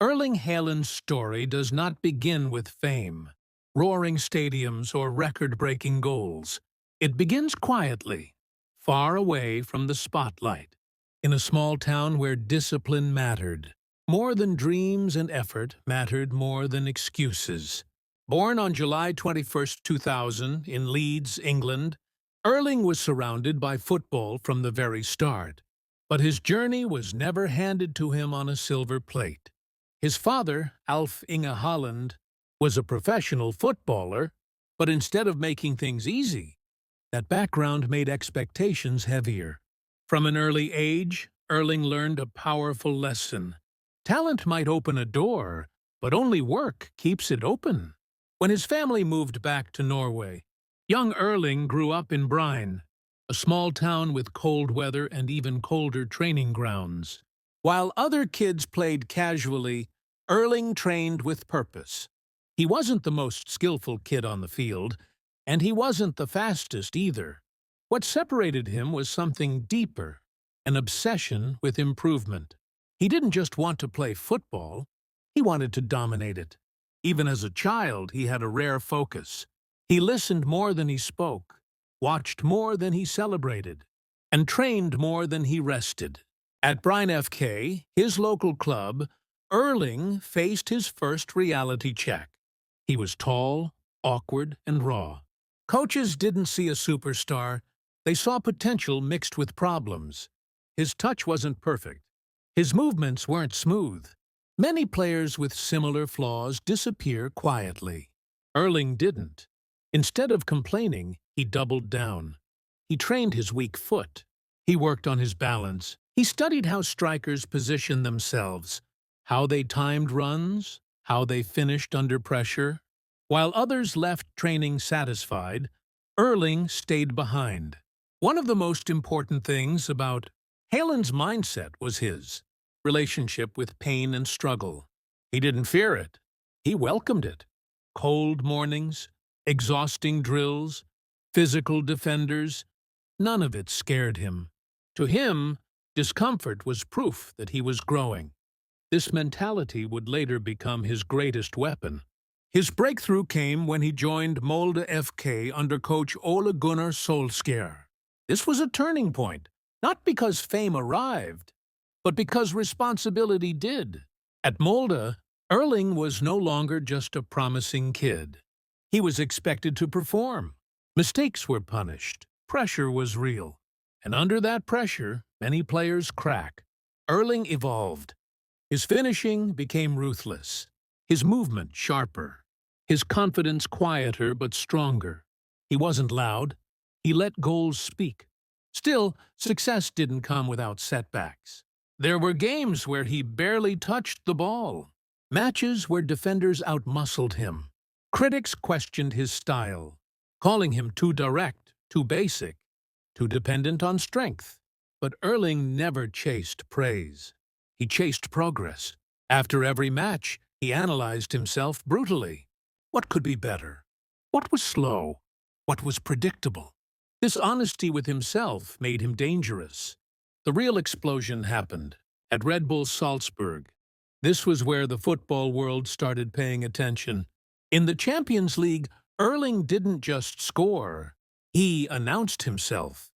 Erling Haaland's story does not begin with fame, roaring stadiums, or record-breaking goals. It begins quietly, far away from the spotlight, in a small town where discipline mattered. More than dreams and effort mattered more than excuses. Born on July 21, 2000, in Leeds, England, Erling was surrounded by football from the very start. But his journey was never handed to him on a silver plate. His father, Erling Haaland, was a professional footballer, but instead of making things easy, that background made expectations heavier. From an early age, Erling learned a powerful lesson. Talent might open a door, but only work keeps it open. When his family moved back to Norway, young Erling grew up in Bryn, a small town with cold weather and even colder training grounds. While other kids played casually, Erling trained with purpose. He wasn't the most skillful kid on the field, and he wasn't the fastest either. What separated him was something deeper, an obsession with improvement. He didn't just want to play football, he wanted to dominate it. Even as a child, he had a rare focus. He listened more than he spoke, watched more than he celebrated, and trained more than he rested. At Bryn FK, his local club, Erling faced his first reality check. He was tall, awkward, and raw. Coaches didn't see a superstar. They saw potential mixed with problems. His touch wasn't perfect. His movements weren't smooth. Many players with similar flaws disappear quietly. Erling didn't. Instead of complaining, he doubled down. He trained his weak foot. He worked on his balance. He studied how strikers position themselves, how they timed runs, how they finished under pressure. While others left training satisfied, Erling stayed behind. One of the most important things about Haaland's mindset was his relationship with pain and struggle. He didn't fear it. He welcomed it. Cold mornings, exhausting drills, physical defenders, none of it scared him. To him, discomfort was proof that he was growing. This mentality would later become his greatest weapon. His breakthrough came when he joined Molde FK under coach Ole Gunnar Solskjaer. This was a turning point, not because fame arrived, but because responsibility did. At Molde, Erling was no longer just a promising kid. He was expected to perform. Mistakes were punished. Pressure was real. And under that pressure, many players crack. Erling evolved. His finishing became ruthless. His movement sharper. His confidence quieter but stronger. He wasn't loud. He let goals speak. Still, success didn't come without setbacks. There were games where he barely touched the ball. Matches where defenders outmuscled him. Critics questioned his style, calling him too direct, too basic, too dependent on strength. But Erling never chased praise. He chased progress. After every match, he analyzed himself brutally. What could be better? What was slow? What was predictable? This honesty with himself made him dangerous. The real explosion happened at Red Bull Salzburg. This was where the football world started paying attention. In the Champions League, Erling didn't just score. He announced himself.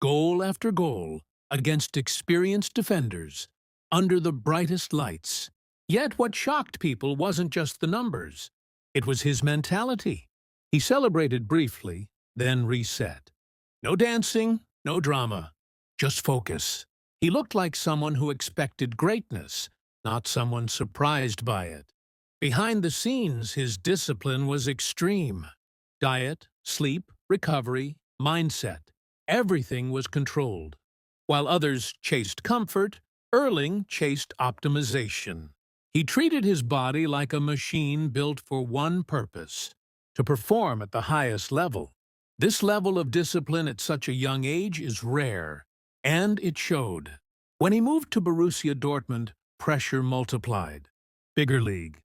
Goal after goal, against experienced defenders, under the brightest lights. Yet what shocked people wasn't just the numbers. It was his mentality. He celebrated briefly, then reset. No dancing, no drama, just focus. He looked like someone who expected greatness, not someone surprised by it. Behind the scenes, his discipline was extreme. Diet, sleep, recovery, mindset. Everything was controlled. While others chased comfort, Erling chased optimization. He treated his body like a machine built for one purpose: to perform at the highest level. This level of discipline at such a young age is rare, and it showed. When he moved to Borussia Dortmund, pressure multiplied. Bigger league,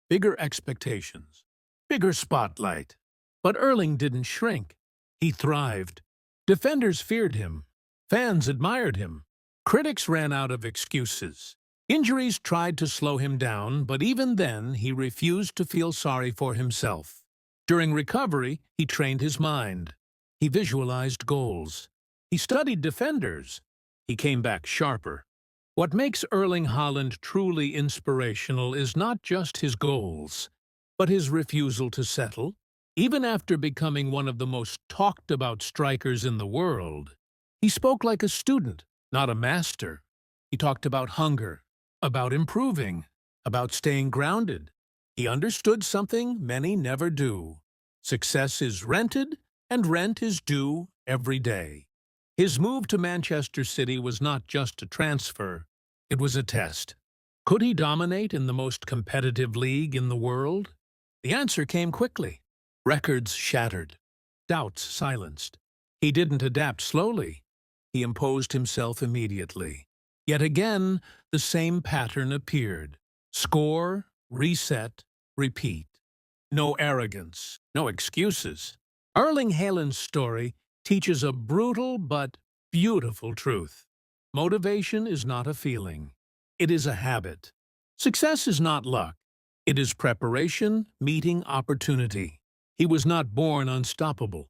bigger expectations, bigger spotlight. But Erling didn't shrink. He thrived. Defenders feared him. Fans admired him. Critics ran out of excuses. Injuries tried to slow him down, but even then he refused to feel sorry for himself. During recovery, he trained his mind. He visualized goals. He studied defenders. He came back sharper. What makes Erling Haaland truly inspirational is not just his goals, but his refusal to settle. Even after becoming one of the most talked-about strikers in the world, he spoke like a student, not a master. He talked about hunger, about improving, about staying grounded. He understood something many never do. Success is rented, and rent is due every day. His move to Manchester City was not just a transfer, it was a test. Could he dominate in the most competitive league in the world? The answer came quickly. Records shattered, doubts silenced. He didn't adapt slowly. He imposed himself immediately. Yet again, the same pattern appeared. Score, reset, repeat. No arrogance, no excuses. Erling Haaland's story teaches a brutal but beautiful truth. Motivation is not a feeling. It is a habit. Success is not luck. It is preparation meeting opportunity. He was not born unstoppable.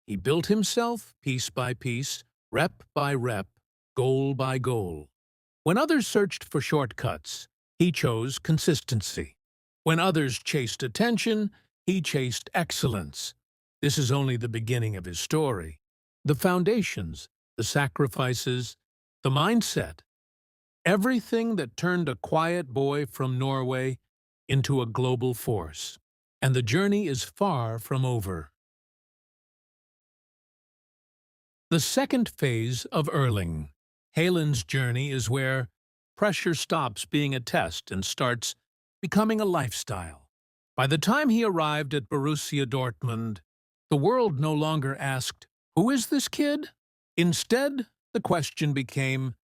He built himself piece by piece, rep by rep, goal by goal. When others searched for shortcuts, he chose consistency. When others chased attention, he chased excellence. This is only the beginning of his story. The foundations, the sacrifices, the mindset, everything that turned a quiet boy from Norway into a global force. And the journey is far from over. The second phase of Erling Haaland's journey is where pressure stops being a test and starts becoming a lifestyle. By the time he arrived at Borussia Dortmund, the world no longer asked, "Who is this kid?" Instead, the question became,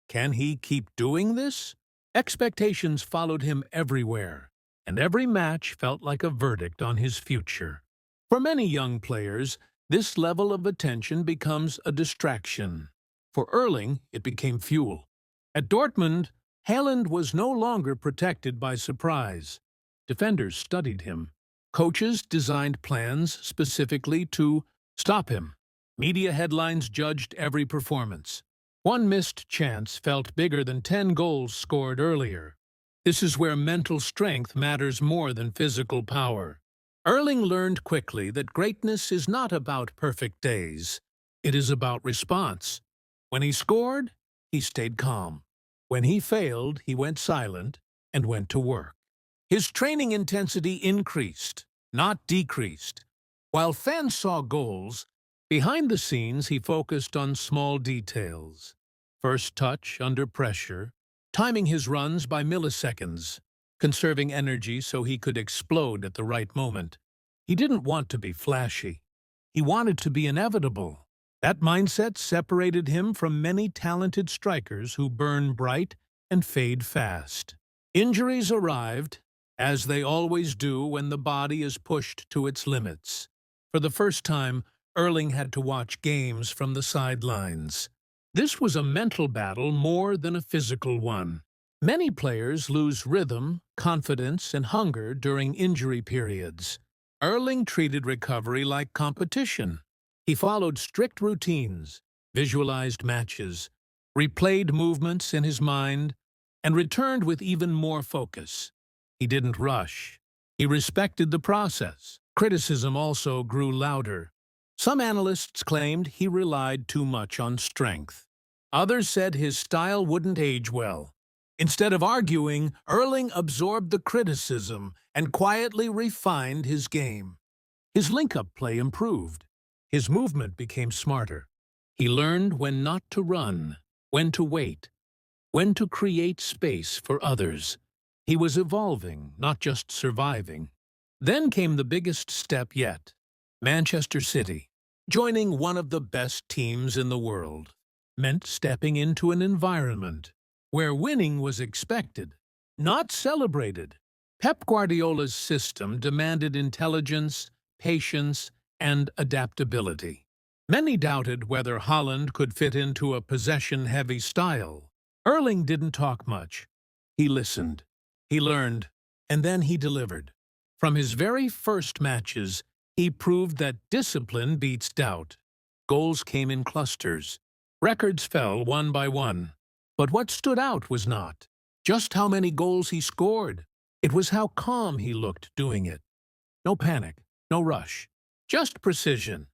"Can he keep doing this?" Expectations followed him everywhere, and every match felt like a verdict on his future. For many young players, this level of attention becomes a distraction. For Erling, it became fuel. At Dortmund, Haaland was no longer protected by surprise. Defenders studied him. Coaches designed plans specifically to stop him. Media headlines judged every performance. One missed chance felt bigger than 10 goals scored earlier. This is where mental strength matters more than physical power. Erling learned quickly that greatness is not about perfect days. It is about response. When he scored, he stayed calm. When he failed, he went silent and went to work. His training intensity increased, not decreased. While fans saw goals, behind the scenes he focused on small details. First touch under pressure, timing his runs by milliseconds, conserving energy so he could explode at the right moment. He didn't want to be flashy. He wanted to be inevitable. That mindset separated him from many talented strikers who burn bright and fade fast. Injuries arrived, as they always do when the body is pushed to its limits. For the first time, Erling had to watch games from the sidelines. This was a mental battle more than a physical one. Many players lose rhythm, confidence, and hunger during injury periods. Erling treated recovery like competition. He followed strict routines, visualized matches, replayed movements in his mind, and returned with even more focus. He didn't rush. He respected the process. Criticism also grew louder. Some analysts claimed he relied too much on strength. Others said his style wouldn't age well. Instead of arguing, Erling absorbed the criticism and quietly refined his game. His link-up play improved. His movement became smarter. He learned when not to run, when to wait, when to create space for others. He was evolving, not just surviving. Then came the biggest step yet. Manchester City, joining one of the best teams in the world, meant stepping into an environment where winning was expected, not celebrated. Pep Guardiola's system demanded intelligence, patience, and adaptability. Many doubted whether Haaland could fit into a possession-heavy style. Erling didn't talk much. He listened, he learned, and then he delivered. From his very first matches, he proved that discipline beats doubt. Goals came in clusters. Records fell one by one. But what stood out was not just how many goals he scored. It was how calm he looked doing it. No panic, no rush, just precision.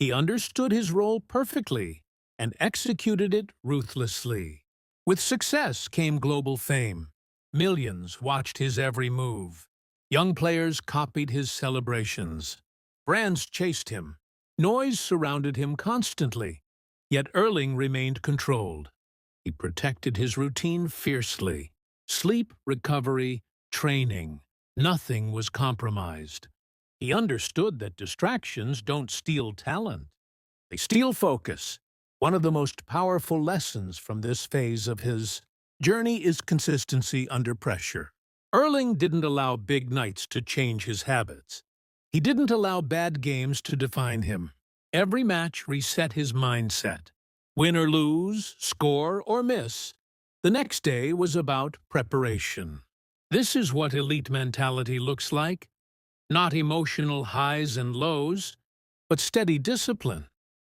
He understood his role perfectly and executed it ruthlessly. With success came global fame. Millions watched his every move. Young players copied his celebrations. Brands chased him. Noise surrounded him constantly. Yet Erling remained controlled. He protected his routine fiercely. Sleep, recovery, training. Nothing was compromised. He understood that distractions don't steal talent. They steal focus. One of the most powerful lessons from this phase of his journey is consistency under pressure. Erling didn't allow big nights to change his habits. He didn't allow bad games to define him. Every match reset his mindset. Win or lose, score or miss, the next day was about preparation. This is what elite mentality looks like. Not emotional highs and lows, but steady discipline.